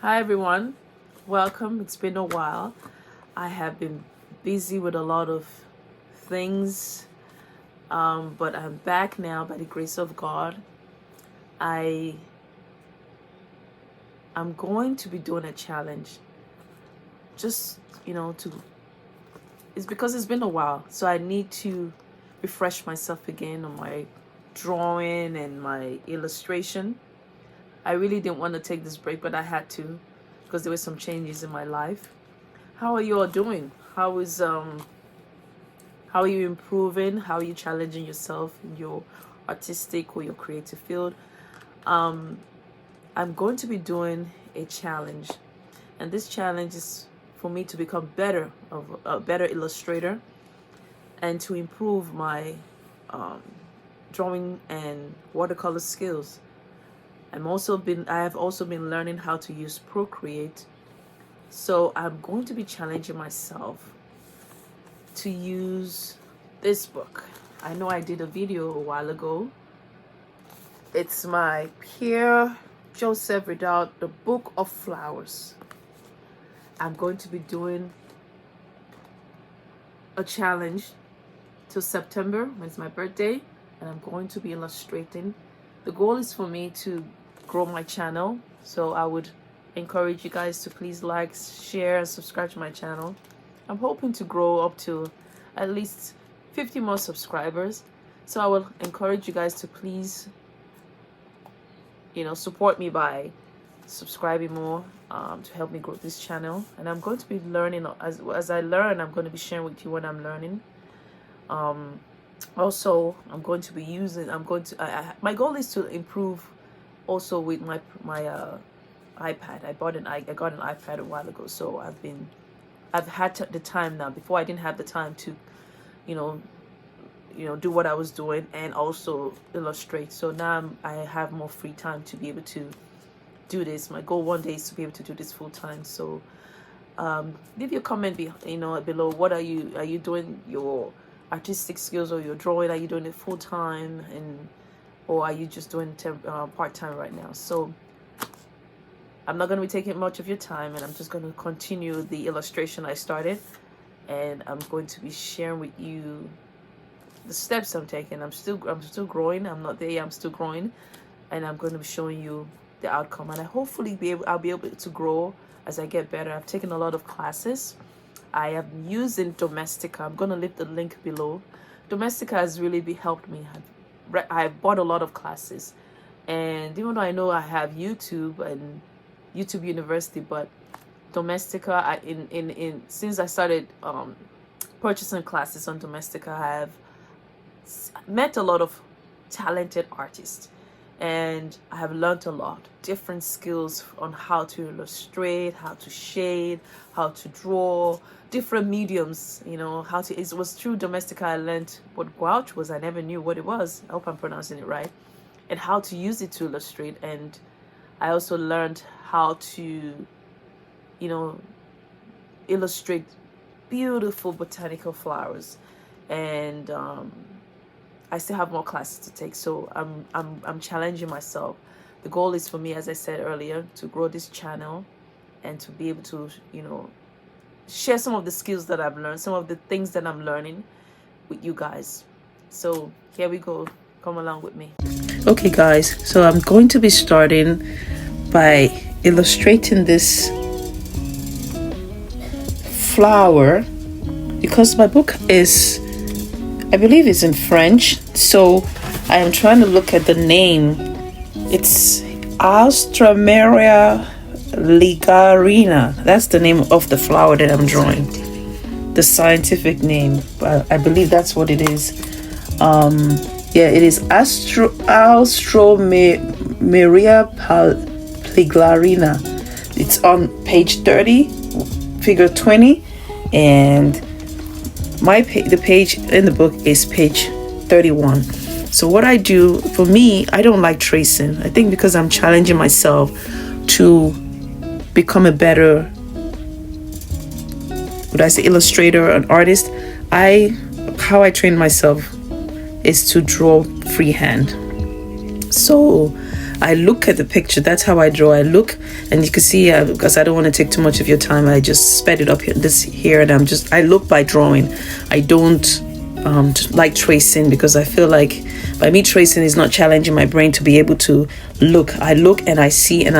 Hi everyone, welcome. It's been a while. I have been busy with a lot of things, but I'm back now by the grace of God. I'm going to be doing a challenge. Just it's because it's been a while, so I need to refresh myself again on my drawing and my illustration. I really didn't want to take this break, but I had to because there were some changes in my life. How are you all doing? How are you improving? How are you challenging yourself in your artistic or your creative field? I'm going to be doing a challenge, and this challenge is for me to become a better illustrator and to improve my drawing and watercolor skills. I have also been learning how to use Procreate. So I'm going to be challenging myself to use this book. I know I did a video a while ago. It's my Pierre Joseph Redoute, The Book of Flowers. I'm going to be doing a challenge till September, when it's my birthday, and I'm going to be illustrating. The goal is for me to grow my channel, so I would encourage you guys to please like, share, and subscribe to my channel. I'm hoping to grow up to at least 50 more subscribers, so I will encourage you guys to please support me by subscribing more to help me grow this channel. And I'm going to be learning as I learn. I'm going to be sharing with you what I'm learning. Also, I'm going to be using my goal is to improve also with my iPad. I got an iPad a while ago, so I've had the time now. Before I didn't have the time to do what I was doing and also illustrate. So now I have more free time to be able to do this. My goal one day is to be able to do this full time. So leave your comment below. What are you doing your artistic skills or your drawing? Are you doing it full time, or are you just doing part time right now? So I'm not going to be taking much of your time, and I'm just going to continue the illustration I started, and I'm going to be sharing with you the steps I'm taking. I'm still growing. I'm not there yet. I'm still growing, and I'm going to be showing you the outcome. And I'll be able to grow as I get better. I've taken a lot of classes. I am using Domestika. I'm going to leave the link below. Domestika has really helped me. I bought a lot of classes, and even though I know I have YouTube and YouTube University, but Domestika, since I started purchasing classes on Domestika, I have met a lot of talented artists, and I have learned a lot different skills on how to illustrate, how to shade, how to draw, different mediums. It was through Domestika I learned what gouache was. I never knew what it was. I hope I'm pronouncing it right. And how to use it to illustrate. And I also learned how to illustrate beautiful botanical flowers. And I still have more classes to take, so I'm challenging myself. The goal is for me, as I said earlier, to grow this channel and to be able to share some of the skills that I've learned, some of the things that I'm learning with you guys. So here we go. Come along with me. Okay guys, so I'm going to be starting by illustrating this flower, because my book is, I believe it's in French, so I am trying to look at the name. It's Alstroemeria ligarina. That's the name of the flower that I'm drawing. The scientific name. I believe that's what it is. It is Alstroemeria ligarina. It's on page 30, figure 20, and the page in the book is page 31. So what I do, for me, I don't like tracing. I think because I'm challenging myself to become a better, illustrator, an artist, how I train myself is to draw freehand. So I look at the picture. That's how I draw. I look, and you can see, because I don't want to take too much of your time, I just sped it up here, and I look by drawing. I don't like tracing, because I feel like by me tracing is not challenging my brain to be able to look. I look and I see, and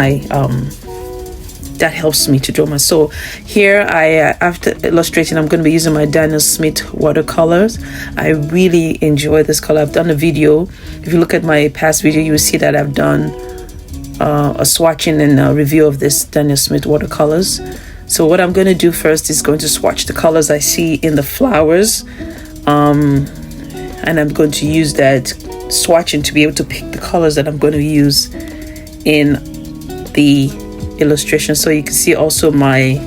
that helps me to draw my. So here after illustrating, I'm going to be using my Daniel Smith watercolors. I really enjoy this color. I've done a video. If you look at my past video, you will see that I've done a swatching and a review of this Daniel Smith watercolors. So what I'm going to do first is going to swatch the colors I see in the flowers, and I'm going to use that swatching to be able to pick the colors that I'm going to use in the illustration. So you can see also my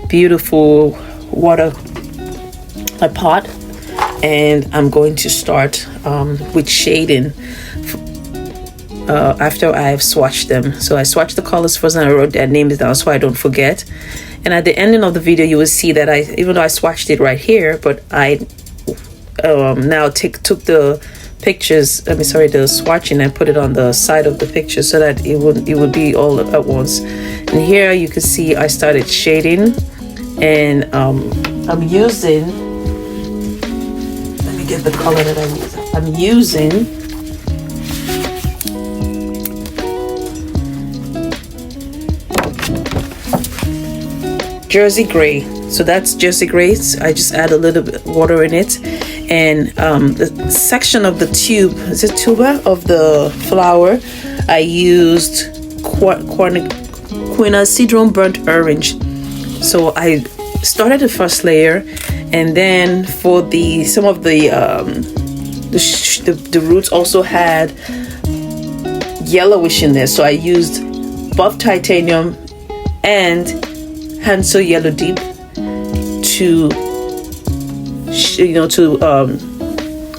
beautiful water pot, and I'm going to start with shading after I've swatched them. So I swatched the colors first, and I wrote their names down so I don't forget. And at the ending of the video, you will see that even though I swatched it right here, but I now took the pictures, the swatching, and put it on the side of the picture so that it would be all at once. And here you can see I started shading, and I'm using, let me get the color that I'm using. Jersey Gray. So that's Jersey Gray. I just add a little bit of water in it, and the section of the tuba of the flower, I used Quinacridone burnt orange. So I started the first layer, and then for some of the roots also had yellowish in there. So I used buff titanium and Hansel Yellow Deep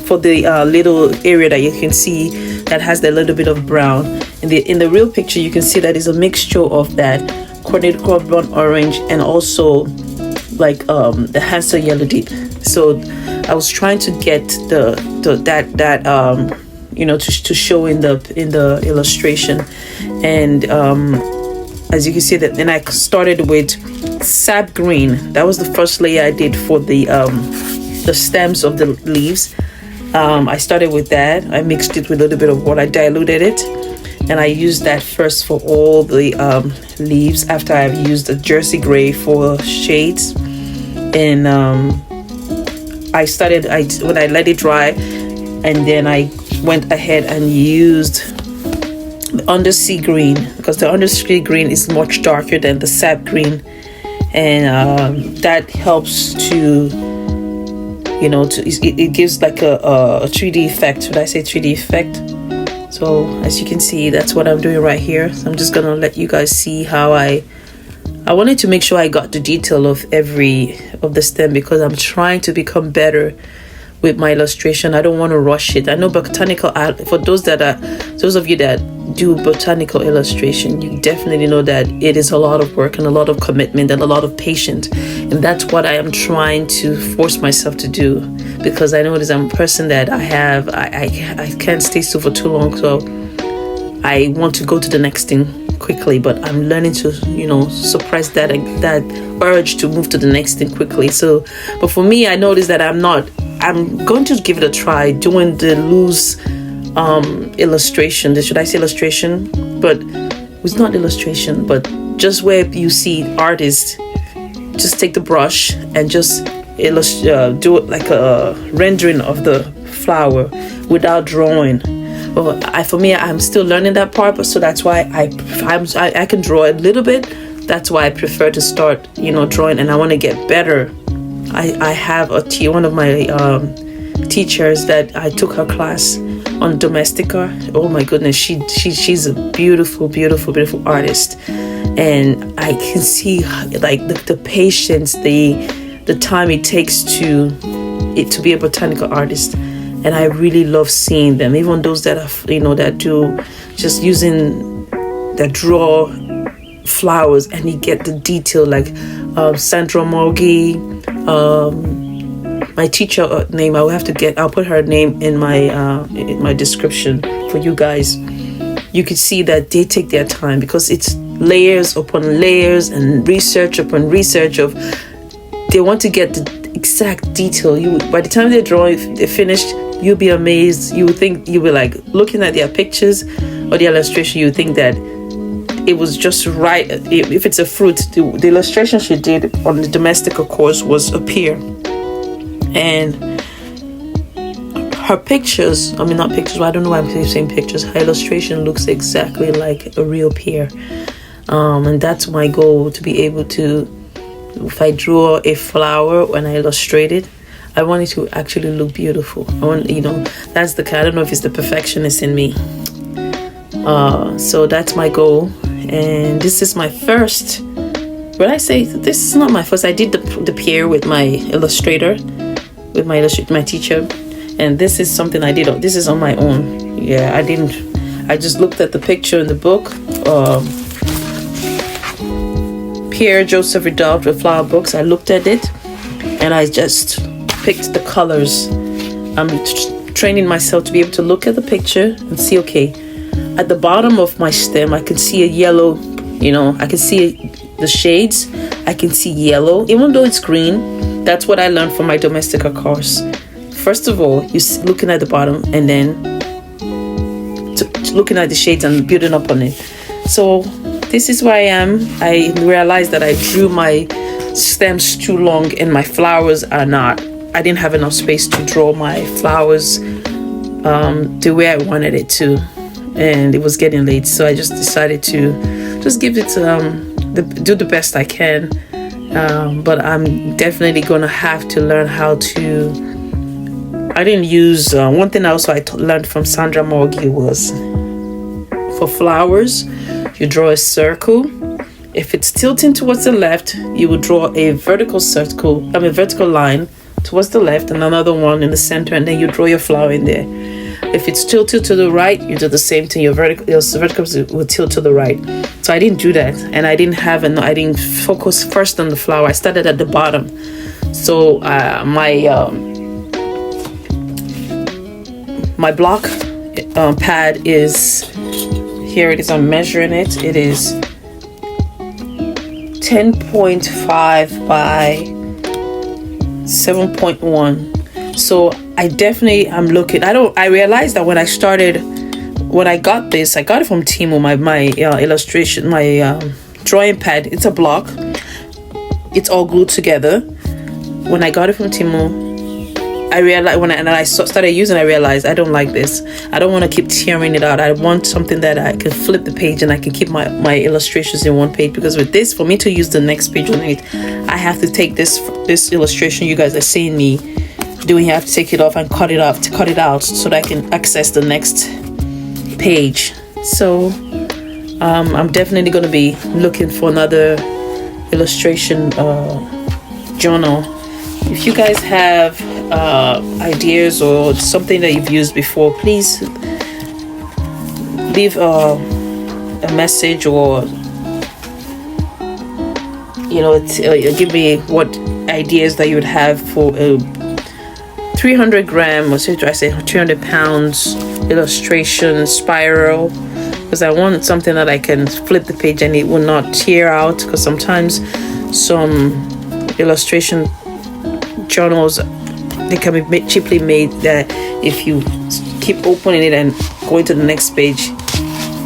for the little area that you can see that has the little bit of brown. In the real picture, you can see that is a mixture of that Quinacridone orange and also like the Hansel Yellow Deep. So I was trying to get to show in the illustration, and as you can see that. Then I started with sap green. That was the first layer I did for the stems of the leaves. I started with that. I mixed it with a little bit of water. I diluted it, and I used that first for all the leaves after I've used the Jersey Gray for shades. And when I let it dry, and then I went ahead and used the undersea green, because the undersea green is much darker than the sap green, and that helps to it gives like a 3D effect. Should I say 3D effect? So as you can see, that's what I'm doing right here. So I'm just gonna let you guys see how I wanted to make sure I got the detail of every of the stem, because I'm trying to become better with my illustration. I don't want to rush it. I know botanical art, for those of you that do botanical illustration, you definitely know that it is a lot of work and a lot of commitment and a lot of patience, and that's what I am trying to force myself to do, because I notice I'm a person that I can't stay still for too long, so I want to go to the next thing quickly, but I'm learning to suppress that urge to move to the next thing quickly. So but for me, I noticed that I'm going to give it a try doing the loose illustration. Should I say illustration? But it's not illustration, but just where you see artists just take the brush and just do it like a rendering of the flower without drawing. But for me, I'm still learning that part, but so that's why I can draw a little bit. That's why I prefer to start drawing, and I want to get better. I have one of my teachers that I took her class on Domestica. Oh my goodness, she's a beautiful artist, and I can see like the patience, the time it takes to be a botanical artist, and I really love seeing them. Even those that are that do just that draw flowers and you get the detail, like Sandra Morgi. My teacher name, I'll put her name in my description for you guys. you could see that they take their time, because it's layers upon layers and research upon research of, they want to get the exact detail. By the time they draw, if they're finished, you'll be amazed. You would think, you'll be like looking at their pictures or the illustration, you would think that it was just right. If it's a fruit, the illustration she did on the Domestica course was a pear, and her pictures, I mean not pictures, I don't know why I'm saying pictures, her illustration looks exactly like a real pear. And that's my goal, to be able to, if I draw a flower when I illustrate it, I want it to actually look beautiful. I want, that's the kind, I don't know if it's the perfectionist in me. So that's my goal. And this is my first, when I say this is not my first, I did the pear with my illustrator, with my teacher. And this is something I did, this is on my own. Yeah, I just looked at the picture in the book, Pierre Joseph Redoute with flower books. I looked at it and I just picked the colors. I'm training myself to be able to look at the picture and see, okay, at the bottom of my stem I can see a yellow, I can see the shades, I can see yellow, even though it's green. That's what I learned from my Domestica course. First of all, you're looking at the bottom and then looking at the shades and building up on it. So this is where I am. I realized that I drew my stems too long and my flowers are not. I didn't have enough space to draw my flowers the way I wanted it to, and it was getting late. So I just decided to just give it do the best I can. But I'm definitely gonna have to learn how to. I didn't use one thing also I learned from Sandra Morgi was, for flowers, you draw a circle. If it's tilting towards the left, you will draw a vertical line towards the left and another one in the center, and then you draw your flower in there. If it's tilted to the right, you do the same thing. Your verticals will tilt to the right. So I didn't do that, and I didn't focus first on the flower. I started at the bottom. So my block pad is, here it is, I'm measuring it. It is 10.5 by 7.1. So I'm looking, I realized that when I got this, I got it from Temu, my illustration, my drawing pad. It's a block. It's all glued together. When I got it from Temu, I realized when I started using, I realized I don't like this. I don't want to keep tearing it out. I want something that I can flip the page and I can keep my illustrations in one page. Because with this, for me to use the next page on it, I have to take this illustration you guys are seeing me doing. I have to take it off and cut it out so that I can access the next page. So I'm definitely going to be looking for another illustration journal. If you guys have ideas or something that you've used before, please leave a message, or give me what ideas that you would have for a 300 gram, or should I say 300 pounds illustration spiral, because I want something that I can flip the page and it will not tear out. Because sometimes some illustration journals, they can be cheaply made, that if you keep opening it and going to the next page,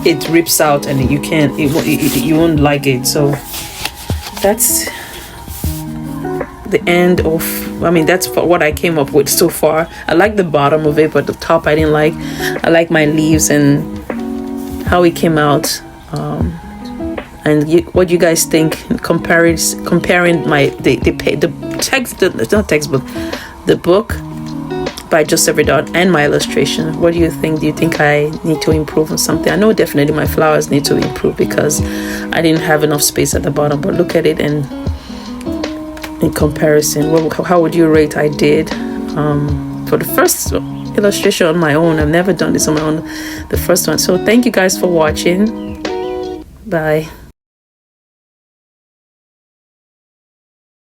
it rips out and you won't like it. So that's the end of, that's what I came up with so far. I like the bottom of it, but the top I didn't like. I like my leaves and how it came out. And what you guys think, comparing the book by Joseph Redoute and my illustration. What do you think? Do you think I need to improve on something? I know definitely my flowers need to improve because I didn't have enough space at the bottom. But look at it, and in comparison, how would you rate I did for the first illustration on my own? I've never done this on my own, the first one. So thank you guys for watching. Bye.